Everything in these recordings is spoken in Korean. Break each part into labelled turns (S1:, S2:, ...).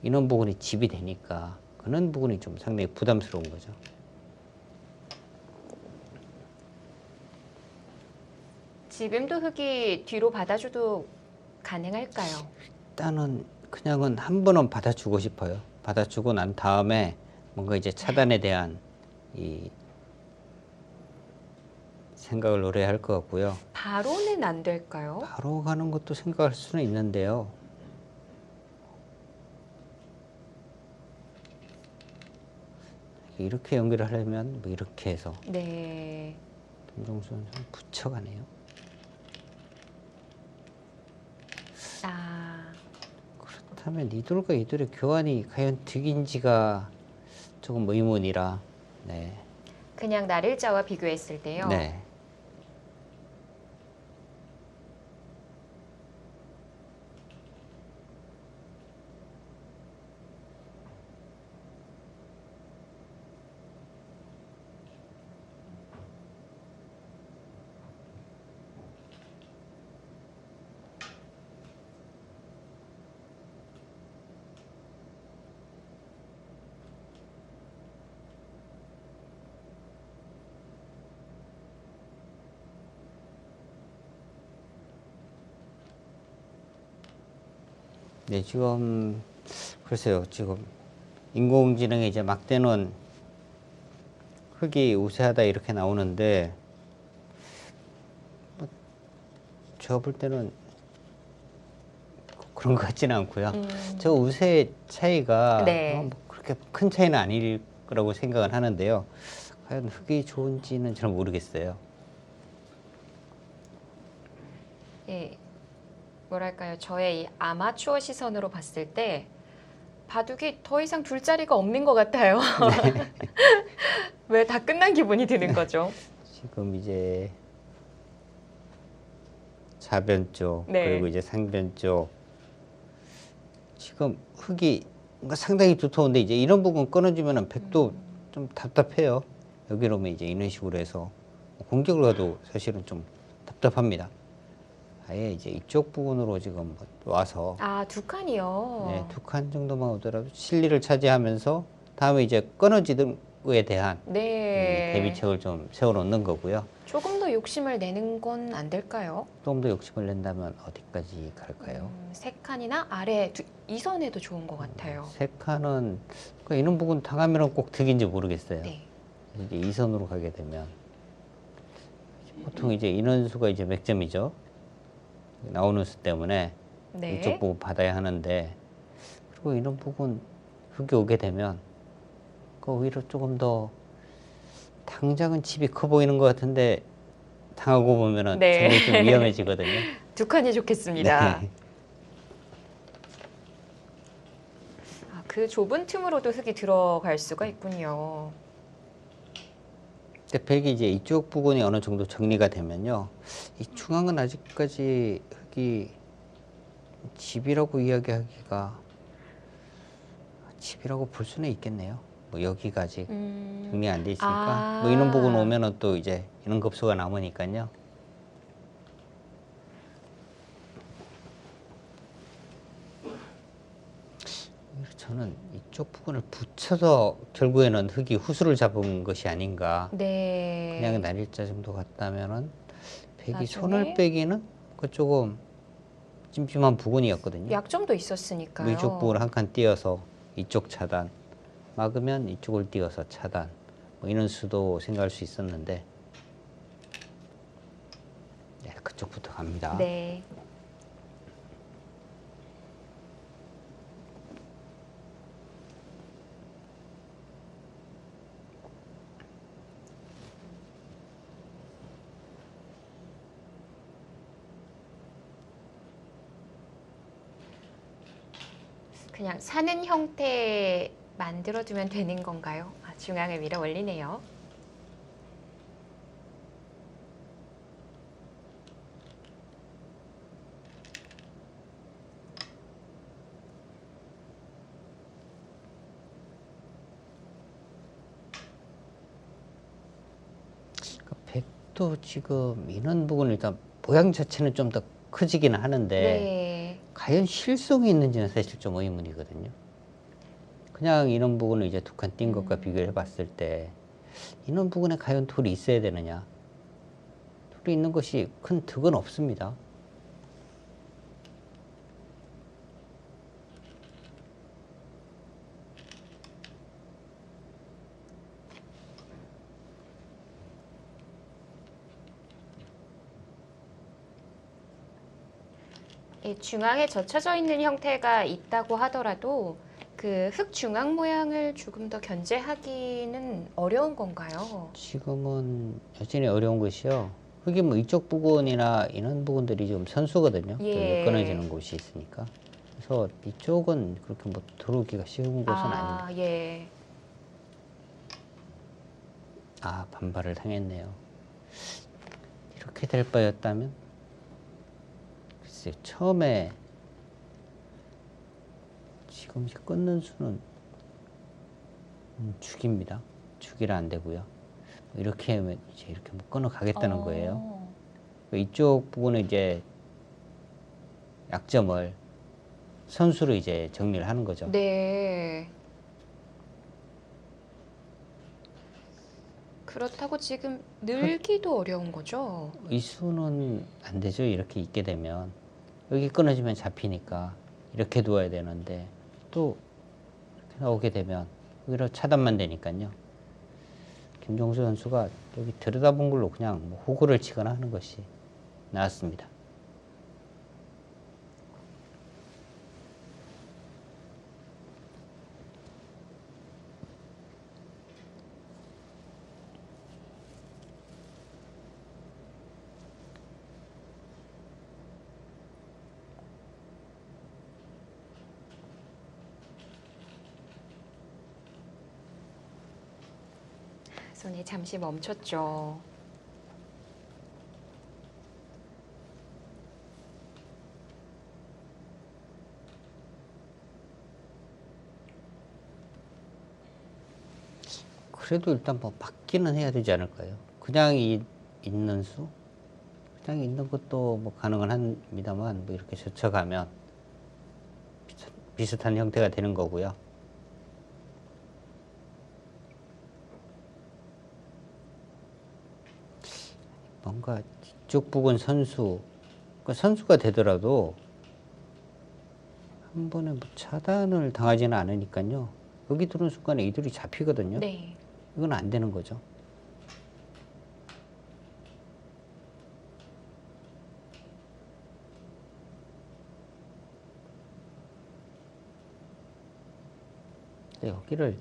S1: 이런 부분이 집이 되니까 그런 부분이 좀 상당히 부담스러운 거죠.
S2: 지금도 흙이 뒤로 받아줘도 가능할까요?
S1: 일단은 그냥은 한 번은 받아주고 싶어요. 받아주고 난 다음에 뭔가 이제 차단에 대한 이 생각을 오래 할 것 같고요.
S2: 바로는 안 될까요?
S1: 바로 가는 것도 생각할 수는 있는데요. 이렇게 연결을 하려면 뭐 이렇게 해서
S2: 네.
S1: 김종수 선수는 붙여가네요.
S2: 아,
S1: 그렇다면 이 돌과 이 돌의 교환이 과연 득인지가 조금 의문이라. 네.
S2: 그냥 날일자와 비교했을 때요.
S1: 네. 네, 지금 글쎄요. 지금 인공지능에 이제 막대는 흙이 우세하다 이렇게 나오는데 뭐 제가 볼 때는 그런 것 같지는 않고요. 저 우세 차이가
S2: 네.
S1: 뭐 그렇게 큰 차이는 아닐 거라고 생각을 하는데요. 과연 흙이 좋은지는 잘 모르겠어요.
S2: 예, 뭐랄까요. 저의 이 아마추어 시선으로 봤을 때 바둑이 더 이상 둘 자리가 없는 것 같아요. 왜 다 끝난 기분이 드는 거죠?
S1: 지금 이제 좌변 쪽
S2: 네.
S1: 그리고 이제 상변 쪽 지금 흙이 뭔가 상당히 두터운데 이제 이런 부분 끊어주면은 백도 좀 답답해요. 여기로 오면 이제 이런 식으로 해서 공격을 가도 사실은 좀 답답합니다. 아예 이제 이쪽 부분으로 지금 와서
S2: 아, 두 칸이요.
S1: 네, 두 칸 정도만 오더라도 실리를 차지하면서 다음에 이제 끊어지는 거에 대한 이
S2: 네.
S1: 대비책을 좀 세워놓는 거고요.
S2: 조금 더 욕심을 내는 건 안 될까요?
S1: 좀 더 욕심을 낸다면 어디까지 갈까요?
S2: 세 칸이나 아래 이 선에도 좋은 것 같아요.
S1: 세 칸은 그러니까 이런 부분 당하면 꼭 득인지 모르겠어요.
S2: 네.
S1: 이제 이 선으로 가게 되면 보통 이제 인원수가 이제 몇 점이죠? 나오는 수 때문에
S2: 네.
S1: 이쪽 부분 받아야 하는데 그리고 이런 부분 흙이 오게 되면 그 오히려 조금 더 당장은 집이 커 보이는 것 같은데 당하고 보면은
S2: 네.
S1: 상당히 좀 위험해지거든요.
S2: 두 칸이 좋겠습니다.
S1: 네.
S2: 아, 그 좁은 틈으로도 흙이 들어갈 수가 있군요.
S1: 근데 백이 이제 이쪽 부분이 어느 정도 정리가 되면요. 이 중앙은 아직까지 흙이 집이라고 이야기하기가 집이라고 볼 수는 있겠네요. 뭐 여기가 아직 정리 안 돼 있으니까 뭐 이런 부분 오면은 또 이제 이런 급수가 남으니까요. 저는 이쪽 부분을 붙여서 결국에는 흙이 후수를 잡은 것이 아닌가.
S2: 네.
S1: 그냥 날일자 정도 같다면은 백이
S2: 나중에
S1: 손을 빼기는 그 조금 찜찜한 부분이었거든요.
S2: 약점도 있었으니까요.
S1: 이쪽 부분을 한 칸 띄어서 이쪽 차단, 막으면 이쪽을 띄어서 차단, 뭐 이런 수도 생각할 수 있었는데, 네, 그쪽부터 갑니다.
S2: 네. 그냥 사는 형태 만들어두면 되는 건가요? 아, 중앙을 밀어 올리네요.
S1: 백도 지금 이런 부분을 일단 모양 자체는 좀 더 커지기는 하는데,
S2: 네.
S1: 과연 실속이 있는지는 사실 좀 의문이거든요. 그냥 이런 부분을 이제 두 칸 띈 것과 비교해 봤을 때 이런 부분에 과연 돌이 있어야 되느냐? 돌이 있는 것이 큰 득은 없습니다.
S2: 이 중앙에 젖혀져 있는 형태가 있다고 하더라도 그 흙 중앙 모양을 조금 더 견제하기는 어려운 건가요?
S1: 지금은 여전히 어려운 것이요. 흙이 뭐 이쪽 부분이나 이런 부분들이 좀 선수거든요.
S2: 예.
S1: 끊어지는 곳이 있으니까. 그래서 이쪽은 그렇게 뭐 들어오기가 쉬운 곳은 아닙니다.
S2: 예.
S1: 아, 반발을 당했네요. 이렇게 될 바였다면? 글쎄, 처음에 지금 끊는 수는 죽입니다. 죽이라 안 되고요. 이렇게 하면 이제 이렇게 뭐 끊어 가겠다는 거예요. 이쪽 부분은 이제 약점을 선수로 이제 정리를 하는 거죠.
S2: 네. 그렇다고 지금 늘기도 어려운 거죠?
S1: 이 수는 안 되죠. 이렇게 있게 되면 여기 끊어지면 잡히니까 이렇게 두어야 되는데 또 이렇게 나오게 되면 여기로 차단만 되니까요. 김종수 선수가 여기 들여다본 걸로 그냥 뭐 호구를 치거나 하는 것이 나았습니다.
S2: 손이 잠시 멈췄죠.
S1: 그래도 일단 뭐 받기는 해야 되지 않을까요? 그냥 있는 수? 그냥 있는 것도 뭐 가능은 합니다만 뭐 이렇게 젖혀가면 비슷한 형태가 되는 거고요. 뭔가 이쪽 부분 선수, 그 선수가 되더라도 한 번에 뭐 차단을 당하지는 않으니까요. 여기 들어온 순간에 이들이 잡히거든요.
S2: 네.
S1: 이건 안 되는 거죠. 여기를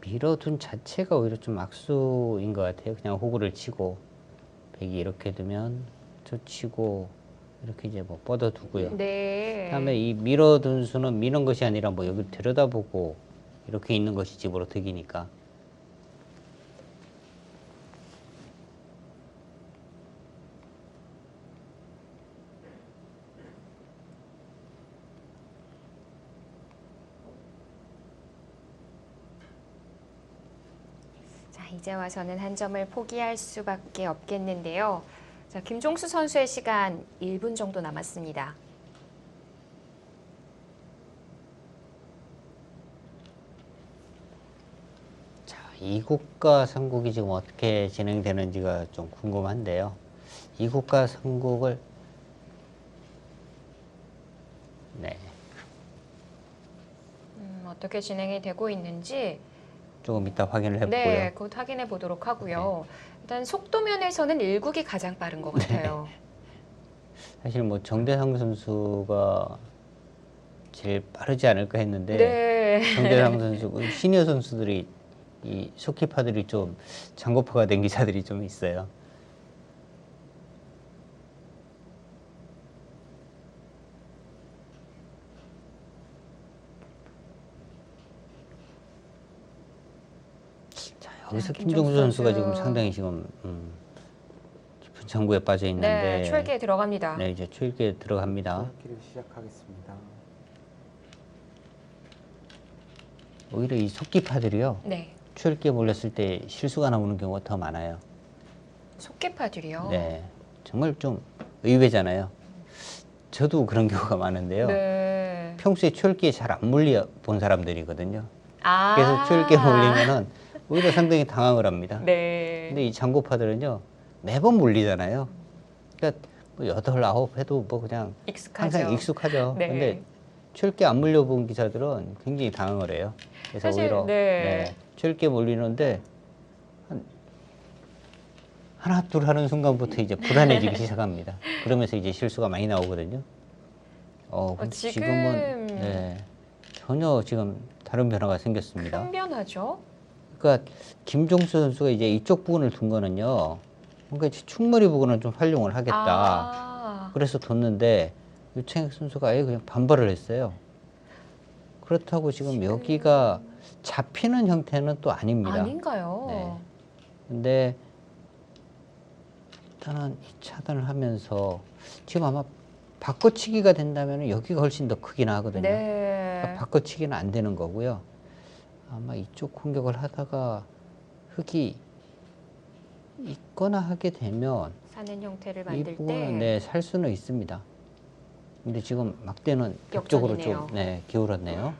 S1: 밀어둔 자체가 오히려 좀 악수인 것 같아요. 그냥 호구를 치고 백이 이렇게 두면 저 치고 이렇게 이제 뭐 뻗어두고요.
S2: 네.
S1: 그다음에 이 밀어둔 수는 미는 것이 아니라 뭐 여기 들여다보고 이렇게 있는 것이 집으로 득이니까.
S2: 자, 이제 와서는 한 점을 포기할 수밖에 없겠는데요. 자, 김종수 선수의 시간 1분 정도 남았습니다.
S1: 자, 2국과 3국이 지금 어떻게 진행되는지가 좀 궁금한데요. 2국과 3국을 네,
S2: 어떻게 진행이 되고 있는지
S1: 조금 이따 확인을 해보고요.
S2: 네, 곧 확인해 보도록 하고요. 일단 속도 면에서는 1국이 가장 빠른 것 같아요.
S1: 사실 뭐 정대상 선수가 제일 빠르지 않을까 했는데
S2: 네.
S1: 정대상 선수, 시니어 선수들이 이 속키파들이 좀 장고파가 된 기사들이 좀 있어요. 자, 여기서 김종수 선수가 지금 상당히 지금 깊은 장구에 빠져 있는데
S2: 네, 초읽기에 들어갑니다.
S1: 네, 이제 초읽기에 들어갑니다.
S3: 초읽기를 시작하겠습니다.
S1: 오히려 이 속기파들이요.
S2: 네.
S1: 초읽기에 몰렸을 때 실수가 나오는 경우가 더 많아요.
S2: 속개파들이요.
S1: 네, 정말 좀 의외잖아요. 저도 그런 경우가 많은데요.
S2: 네.
S1: 평소에 초읽기에 잘 안 물려 본 사람들이거든요.
S2: 아.
S1: 계속 추일게 몰리면은 오히려 상당히 당황을 합니다.
S2: 네.
S1: 근데 이 장고파들은요 매번 몰리잖아요. 그러니까 뭐 8, 9 해도 뭐 그냥
S2: 익숙하죠.
S1: 항상 익숙하죠.
S2: 네.
S1: 근데 추일게 안 몰려본 기사들은 굉장히 당황을 해요. 그래서
S2: 사실,
S1: 오히려
S2: 네.
S1: 추일게 몰리는데 하나 둘 하는 순간부터 이제 불안해지기 시작합니다. 그러면서 이제 실수가 많이 나오거든요. 근데 지금은 전혀 지금 다른 변화가 생겼습니다.
S2: 큰 변화죠.
S1: 그러니까 김종수 선수가 이제 이쪽 부분을 둔 거는요. 그러니까 이제 충머리 부분은 좀 활용을 하겠다.
S2: 아.
S1: 그래서 뒀는데 유창혁 선수가 아예 그냥 반발을 했어요. 그렇다고 지금 여기가 잡히는 형태는 또 아닙니다.
S2: 아닌가요?
S1: 네. 근데 일단은 이 차단을 하면서 지금 아마 바꿔치기가 된다면 여기가 훨씬 더 크긴 하거든요.
S2: 네.
S1: 그러니까 바꿔치기는 안 되는 거고요. 아마 이쪽 공격을 하다가 흙이 있거나 하게 되면
S2: 사는 형태를
S1: 이
S2: 만들
S1: 부분은
S2: 때
S1: 살 수는 있습니다. 근데 지금 막대는 벽쪽으로 좀
S2: 역전이네요.
S1: 기울었네요.